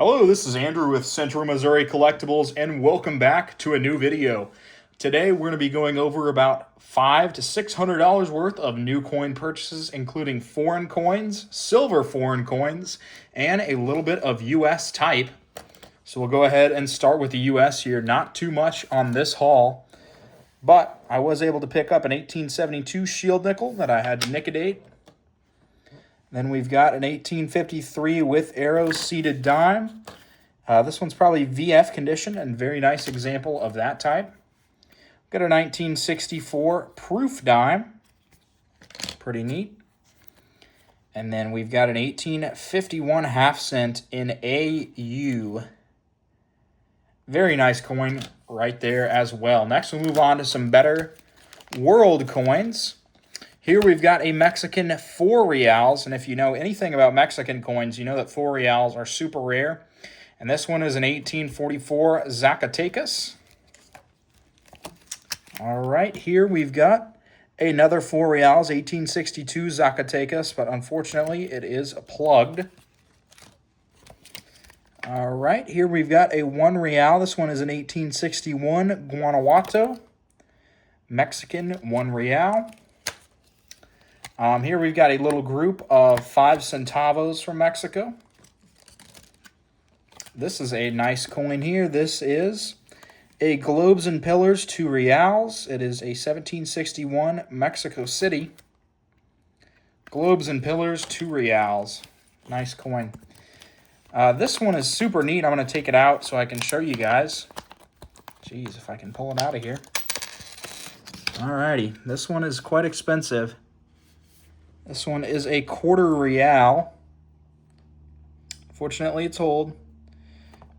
Hello, this is Andrew with Central Missouri Collectibles, and welcome back to a new video. Today, we're going to be going over about $500 to $600 worth of new coin purchases, including foreign coins, silver foreign coins, and a little bit of U.S. type. So we'll go ahead and start with the U.S. here. Not too much on this haul, but I was able to pick up an 1872 shield nickel that I had to liquidate. Then we've got an 1853 with arrows seated dime. This one's probably VF condition and very nice example of that type. Got a 1964 proof dime. Pretty neat. And then we've got an 1851 half cent in AU. Very nice coin right there as well. Next we'll move on to some better world coins. Here we've got a Mexican 4 reals, and if you know anything about Mexican coins, you know that 4 reals are super rare. And this one is an 1844 Zacatecas. All right, here we've got another 4 reals, 1862 Zacatecas, but unfortunately it is plugged. All right, here we've got a 1 real. This one is an 1861 Guanajuato. Mexican 1 real. Here we've got a little group of 5 centavos from Mexico. This is a nice coin here. This is a Globes and Pillars 2 reals. It is a 1761 Mexico City. Globes and Pillars 2 reals. Nice coin. This one is super neat. I'm going to take it out so I can show you guys. Jeez, if I can pull it out of here. Alrighty, this one is quite expensive. This one is a quarter real. Fortunately, it's old.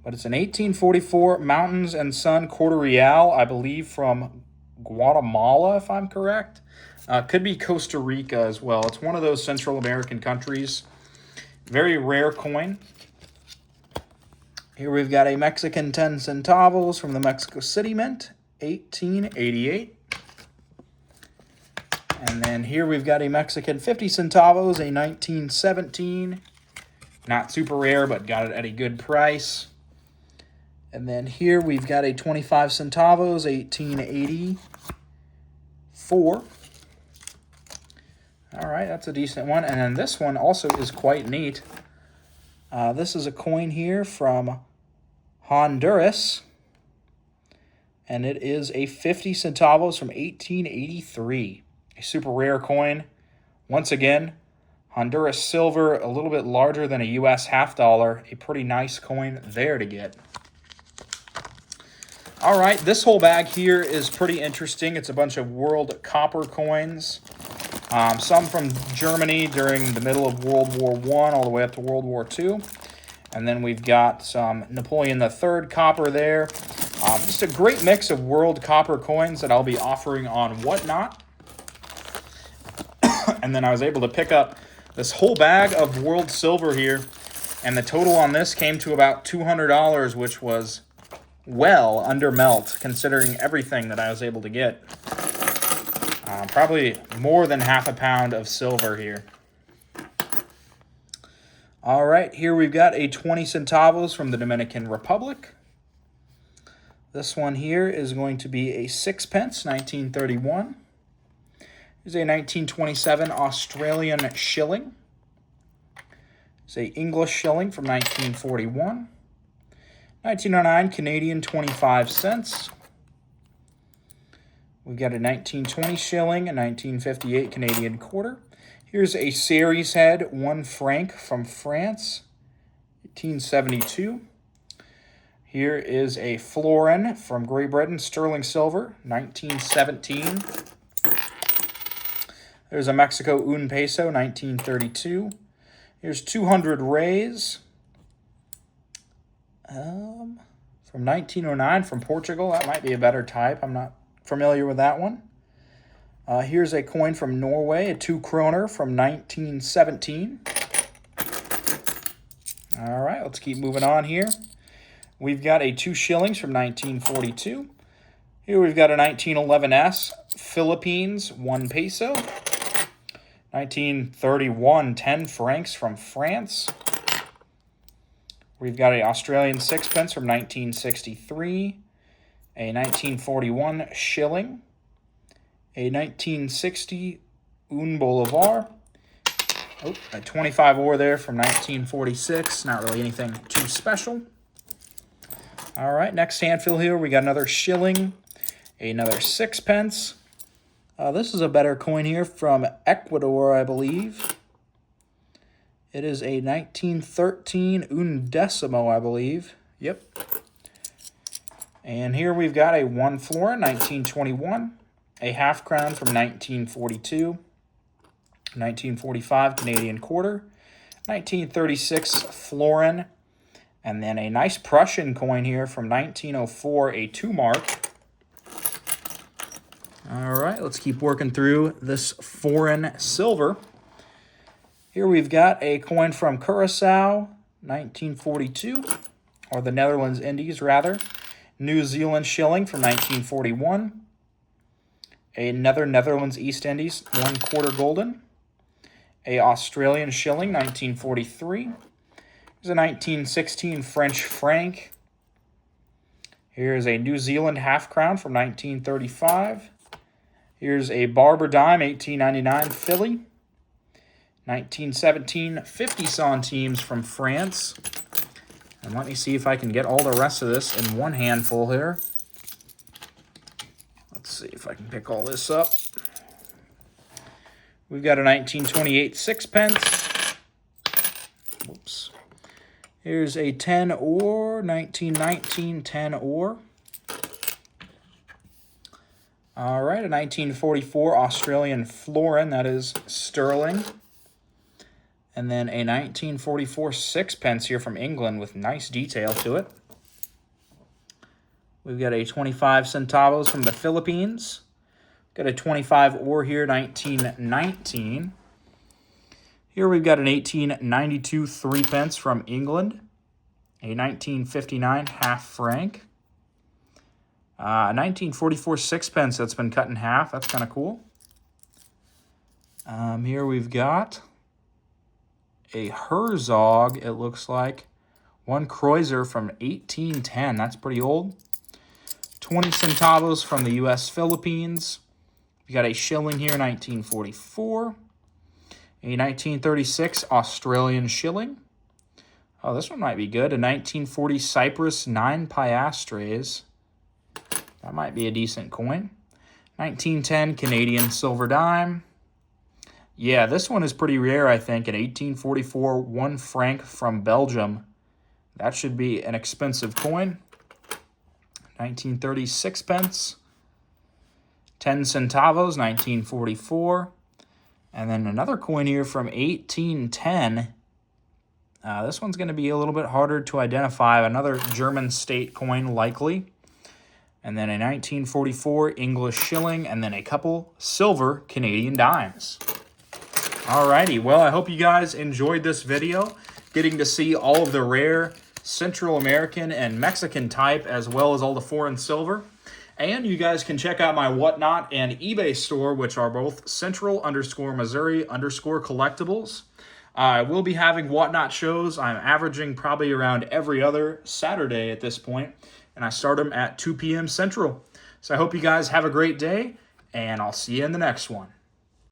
But it's an 1844 Mountains and Sun quarter real, I believe from Guatemala, if I'm correct. Could be Costa Rica as well. It's one of those Central American countries. Very rare coin. Here we've got a Mexican 10 centavos from the Mexico City Mint, 1888. And then here we've got a Mexican 50 centavos, a 1917. Not super rare, but got it at a good price. And then here we've got a 25 centavos, 1884. All right, that's a decent one. And then this one also is quite neat. This is a coin here from Honduras. And it is a 50 centavos from 1883. A super rare coin. Once again, Honduras silver, a little bit larger than a U.S. half dollar. A pretty nice coin there to get. All right, this whole bag here is pretty interesting. It's a bunch of world copper coins. Some from Germany during the middle of World War I all the way up to World War II. And then we've got some Napoleon III copper there. Just a great mix of world copper coins that I'll be offering on Whatnot. And then I was able to pick up this whole bag of world silver here. And the total on this came to about $200, which was well under melt, considering everything that I was able to get. Probably more than half a pound of silver here. All right, here we've got a 20 centavos from the Dominican Republic. This one here is going to be a 6 pence, 1931. Here's a 1927 Australian shilling. It's a English shilling from 1941. 1909 Canadian 25 cents. We've got a 1920 shilling, a 1958 Canadian quarter. Here's a series head, 1 franc from France, 1872. Here is a florin from Great Britain, sterling silver, 1917. There's a Mexico un peso, 1932. Here's 200 rays. From 1909 from Portugal. That might be a better type. I'm not familiar with that one. Here's a coin from Norway, a 2 kroner from 1917. All right, let's keep moving on here. We've got a 2 shillings from 1942. Here we've got a 1911 Philippines 1 peso. 1931 10 francs from France. We've got a Australian sixpence from 1963, a 1941 shilling, a 1960 Un Bolivar, a 25 ore there from 1946. Not really anything too special. All right, next handful here, we got another shilling, another sixpence. This is a better coin here from Ecuador, I believe. It is a 1913 undecimo, I believe. Yep. And here we've got a 1 florin, 1921, a half crown from 1942, 1945 Canadian quarter, 1936 florin, and then a nice Prussian coin here from 1904, a 2 mark. All right, let's keep working through this foreign silver. Here we've got a coin from Curaçao, 1942, or the Netherlands Indies, rather. New Zealand shilling from 1941. Another Netherlands East Indies, 1/4 golden. A Australian shilling, 1943. Here's a 1916 French franc. Here's a New Zealand half crown from 1935. Here's a Barber dime, 1899 Philly. 1917 50 centimes from France. And let me see if I can get all the rest of this in one handful here. Let's see if I can pick all this up. We've got a 1928 sixpence. Whoops. Here's a 10 ore, 1919 10 ore. All right, a 1944 Australian florin, that is sterling. And then a 1944 sixpence here from England with nice detail to it. We've got a 25 centavos from the Philippines. Got a 25 ore here, 1919. Here we've got an 1892 3 pence from England. A 1959 half franc. A 1944 sixpence that's been cut in half. That's kind of cool. Here we've got a Herzog, it looks like. 1 Kreuzer from 1810. That's pretty old. 20 centavos from the U.S. Philippines. We got a shilling here, 1944. A 1936 Australian shilling. Oh, this one might be good. A 1940 Cyprus 9 piastres. That might be a decent coin. 1910 Canadian silver dime. Yeah, this one is pretty rare, I think. An 1844 1 franc from Belgium. That should be an expensive coin. 1930 sixpence. 10 centavos, 1944. And then another coin here from 1810. This one's going to be a little bit harder to identify. Another German state coin, likely. And then a 1944 English shilling. And then a couple silver Canadian dimes. Alrighty, well, I hope you guys enjoyed this video, getting to see all of the rare Central American and Mexican type, as well as all the foreign silver. And you guys can check out my Whatnot and eBay store, which are both Central_Missouri_collectibles. I will be having Whatnot shows. I'm averaging probably around every other Saturday at this point, and I start them at 2 p.m. Central. So I hope you guys have a great day, and I'll see you in the next one.